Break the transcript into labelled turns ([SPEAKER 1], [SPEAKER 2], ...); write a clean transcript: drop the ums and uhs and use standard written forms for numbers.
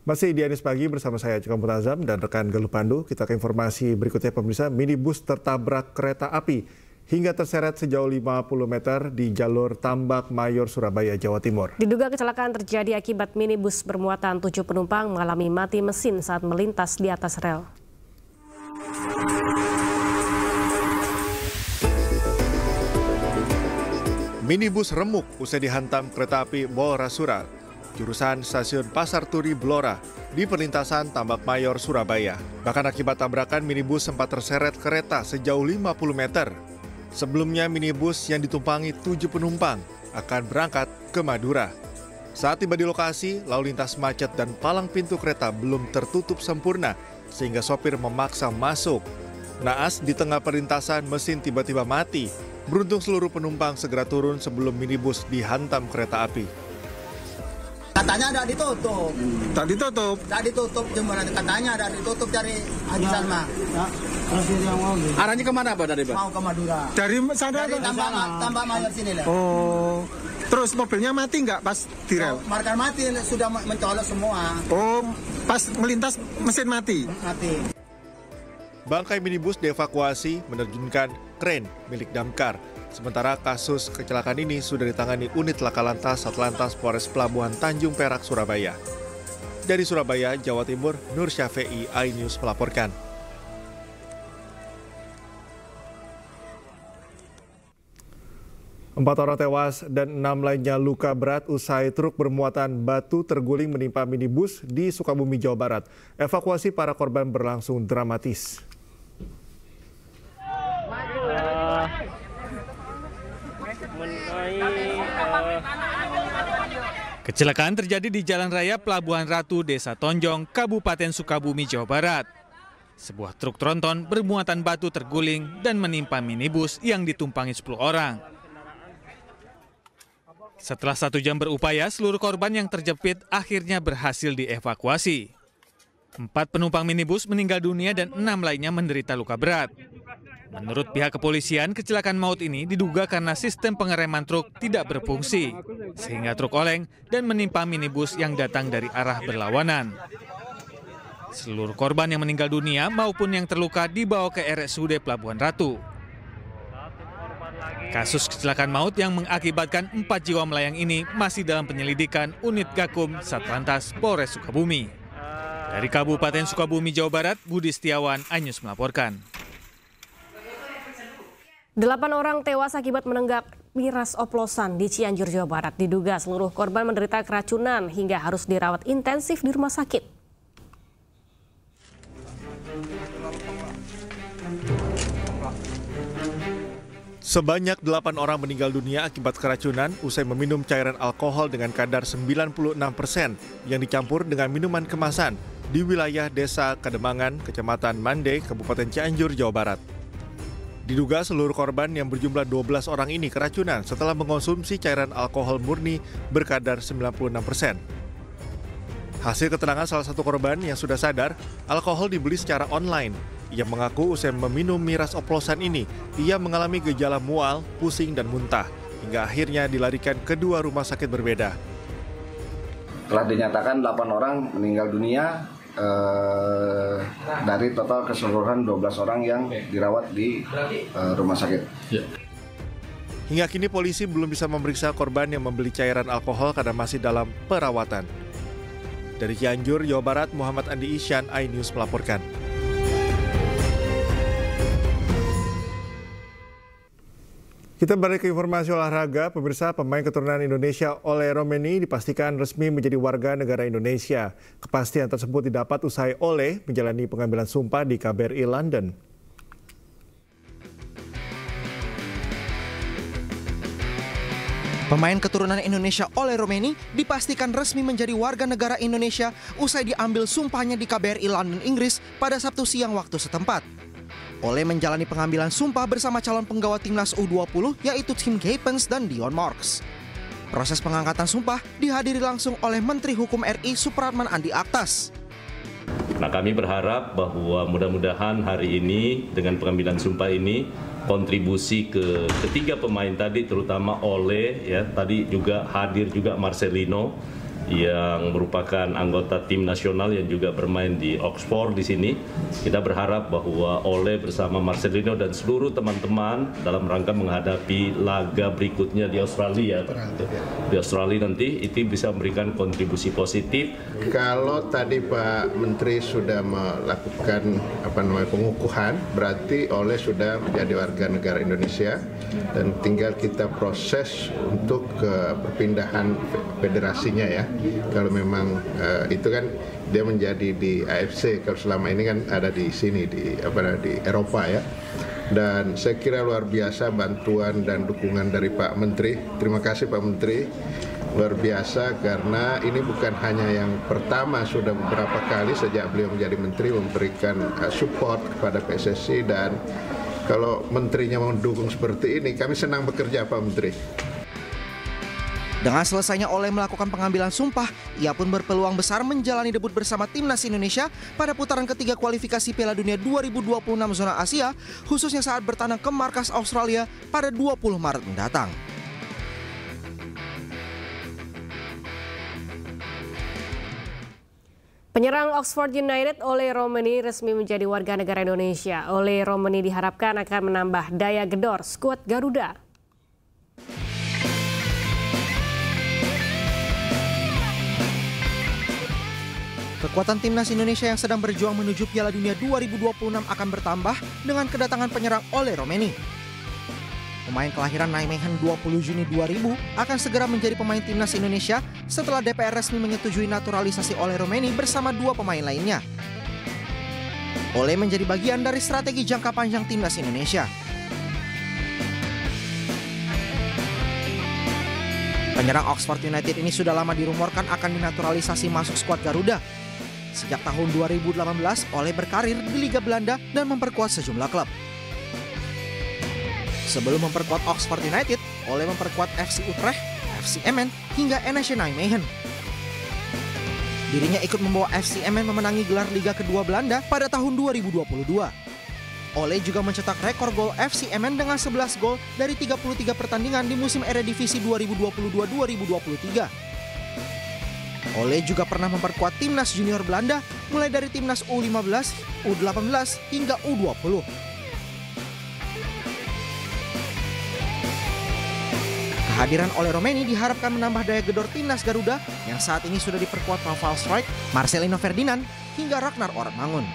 [SPEAKER 1] Masih di Anies Pagi bersama saya Cika Mutazam dan rekan Galuh Pandu. Kita ke informasi berikutnya pemirsa. Minibus tertabrak kereta api hingga terseret sejauh 50 meter di jalur Tambak Mayor, Surabaya, Jawa Timur.
[SPEAKER 2] Diduga kecelakaan terjadi akibat minibus bermuatan 7 penumpang mengalami mati mesin saat melintas di atas rel.
[SPEAKER 1] Minibus remuk usai dihantam kereta api Bolrasura, jurusan stasiun Pasar Turi Blora di perlintasan Tambak Mayor, Surabaya. Bahkan akibat tabrakan, minibus sempat terseret kereta sejauh 50 meter. Sebelumnya minibus yang ditumpangi 7 penumpang akan berangkat ke Madura. Saat tiba di lokasi, lalu lintas macet dan palang pintu kereta belum tertutup sempurna sehingga sopir memaksa masuk. Naas di tengah perlintasan, mesin tiba-tiba mati. Beruntung seluruh penumpang segera turun sebelum minibus dihantam kereta api.
[SPEAKER 3] Katanya ada ditutup.
[SPEAKER 4] Tak ditutup?
[SPEAKER 3] Tak ditutup, jembaran katanya ada ditutup dari Haji Salma.
[SPEAKER 4] Ya. Arahnya kemana Pak dari Pak?
[SPEAKER 3] Mau ke Madura.
[SPEAKER 4] Dari sana?
[SPEAKER 3] Dari Tambak Mayor sini lah.
[SPEAKER 4] Oh, terus mobilnya mati nggak pas di rel?
[SPEAKER 3] Markah mati, sudah mencolok semua.
[SPEAKER 4] Oh, pas melintas mesin mati?
[SPEAKER 3] Mati.
[SPEAKER 1] Bangkai minibus dievakuasi menerjunkan kren milik damkar. Sementara kasus kecelakaan ini sudah ditangani unit laka lantas Satlantas Polres Pelabuhan Tanjung Perak, Surabaya. Dari Surabaya, Jawa Timur, Nur Syafei, iNews melaporkan. Empat orang tewas dan 6 lainnya luka berat usai truk bermuatan batu terguling menimpa minibus di Sukabumi, Jawa Barat. Evakuasi para korban berlangsung dramatis.
[SPEAKER 5] Kecelakaan terjadi di Jalan Raya Pelabuhan Ratu, Desa Tonjong, Kabupaten Sukabumi, Jawa Barat. Sebuah truk tronton bermuatan batu terguling dan menimpa minibus yang ditumpangi 10 orang. Setelah 1 jam berupaya, seluruh korban yang terjepit akhirnya berhasil dievakuasi. 4 penumpang minibus meninggal dunia dan 6 lainnya menderita luka berat. Menurut pihak kepolisian, kecelakaan maut ini diduga karena sistem pengereman truk tidak berfungsi, sehingga truk oleng dan menimpa minibus yang datang dari arah berlawanan. Seluruh korban yang meninggal dunia maupun yang terluka dibawa ke RSUD Pelabuhan Ratu. Kasus kecelakaan maut yang mengakibatkan 4 jiwa melayang ini masih dalam penyelidikan unit Gakum Satlantas Polres Sukabumi. Dari Kabupaten Sukabumi, Jawa Barat, Budi Setiawan, iNews melaporkan.
[SPEAKER 2] 8 orang tewas akibat menenggak miras oplosan di Cianjur, Jawa Barat. Diduga seluruh korban menderita keracunan hingga harus dirawat intensif di rumah sakit.
[SPEAKER 1] Sebanyak 8 orang meninggal dunia akibat keracunan usai meminum cairan alkohol dengan kadar 96% yang dicampur dengan minuman kemasan di wilayah Desa Kademangan, Kecamatan Mande, Kabupaten Cianjur, Jawa Barat. Diduga seluruh korban yang berjumlah 12 orang ini keracunan setelah mengonsumsi cairan alkohol murni berkadar 96%. Hasil keterangan salah satu korban yang sudah sadar, alkohol dibeli secara online. Ia mengaku usai meminum miras oplosan ini, ia mengalami gejala mual, pusing, dan muntah, hingga akhirnya dilarikan ke 2 rumah sakit berbeda.
[SPEAKER 6] Telah dinyatakan 8 orang meninggal dunia, dari total keseluruhan 12 orang yang dirawat di rumah sakit.
[SPEAKER 1] Hingga kini polisi belum bisa memeriksa korban yang membeli cairan alkohol karena masih dalam perawatan. Dari Cianjur, Jawa Barat, Muhammad Andi Isyan, iNews melaporkan. Kita balik ke informasi olahraga. Pemirsa, pemain keturunan Indonesia Ole Romeni dipastikan resmi menjadi warga negara Indonesia. Kepastian tersebut didapat usai Ole menjalani pengambilan sumpah di KBRI London.
[SPEAKER 7] Pemain keturunan Indonesia Ole Romeni dipastikan resmi menjadi warga negara Indonesia usai diambil sumpahnya di KBRI London, Inggris pada Sabtu siang waktu setempat. Ole menjalani pengambilan sumpah bersama calon penggawa timnas U20 yaitu Tim Gapens dan Dion Marks. Proses pengangkatan sumpah dihadiri langsung oleh Menteri Hukum RI Supratman Andi Aktas.
[SPEAKER 8] Nah, kami berharap bahwa mudah-mudahan hari ini dengan pengambilan sumpah ini kontribusi ke ketiga pemain tadi terutama Ole ya, tadi juga hadir juga Marcelino yang merupakan anggota tim nasional yang juga bermain di Oxford di sini. Kita berharap bahwa Ole bersama Marcelino dan seluruh teman-teman dalam rangka menghadapi laga berikutnya di Australia. Di Australia nanti itu bisa memberikan kontribusi positif.
[SPEAKER 9] Kalau tadi Pak Menteri sudah melakukan pengukuhan, berarti Ole sudah menjadi warga negara Indonesia dan tinggal kita proses untuk perpindahan federasinya ya. Kalau memang itu kan dia menjadi di AFC, kalau selama ini kan ada di sini di Eropa ya. Dan saya kira luar biasa bantuan dan dukungan dari Pak Menteri. Terima kasih Pak Menteri, luar biasa karena ini bukan hanya yang pertama, sudah beberapa kali sejak beliau menjadi menteri memberikan support kepada PSSI, dan kalau menterinya mendukung seperti ini, kami senang bekerja Pak Menteri.
[SPEAKER 7] Dengan selesainya Ole melakukan pengambilan sumpah, ia pun berpeluang besar menjalani debut bersama timnas Indonesia pada putaran ketiga kualifikasi Piala Dunia 2026 zona Asia, khususnya saat bertandang ke markas Australia pada 20 Maret mendatang.
[SPEAKER 2] Penyerang Oxford United Ole Romeni resmi menjadi warga negara Indonesia. Ole Romeni diharapkan akan menambah daya gedor skuad Garuda.
[SPEAKER 7] Kekuatan timnas Indonesia yang sedang berjuang menuju Piala Dunia 2026 akan bertambah dengan kedatangan penyerang Ole Romeni. Pemain kelahiran Nijmegen 20 Juni 2000 akan segera menjadi pemain timnas Indonesia setelah DPR resmi menyetujui naturalisasi Ole Romeni bersama dua pemain lainnya. Ole menjadi bagian dari strategi jangka panjang timnas Indonesia. Penyerang Oxford United ini sudah lama dirumorkan akan dinaturalisasi masuk skuad Garuda. Sejak tahun 2018, Ole berkarir di Liga Belanda dan memperkuat sejumlah klub. Sebelum memperkuat Oxford United, Ole memperkuat FC Utrecht, FC Emmen, hingga NEC Nijmegen. Dirinya ikut membawa FC Emmen memenangi gelar Liga kedua Belanda pada tahun 2022. Ole juga mencetak rekor gol FC Emmen dengan 11 gol dari 33 pertandingan di musim Eredivisie 2022-2023. Ole juga pernah memperkuat timnas junior Belanda mulai dari timnas U15, U18 hingga U20. Kehadiran Ole Romeni diharapkan menambah daya gedor timnas Garuda yang saat ini sudah diperkuat Paul Strijk, Marcelino Ferdinand hingga Ragnar Ortmangun.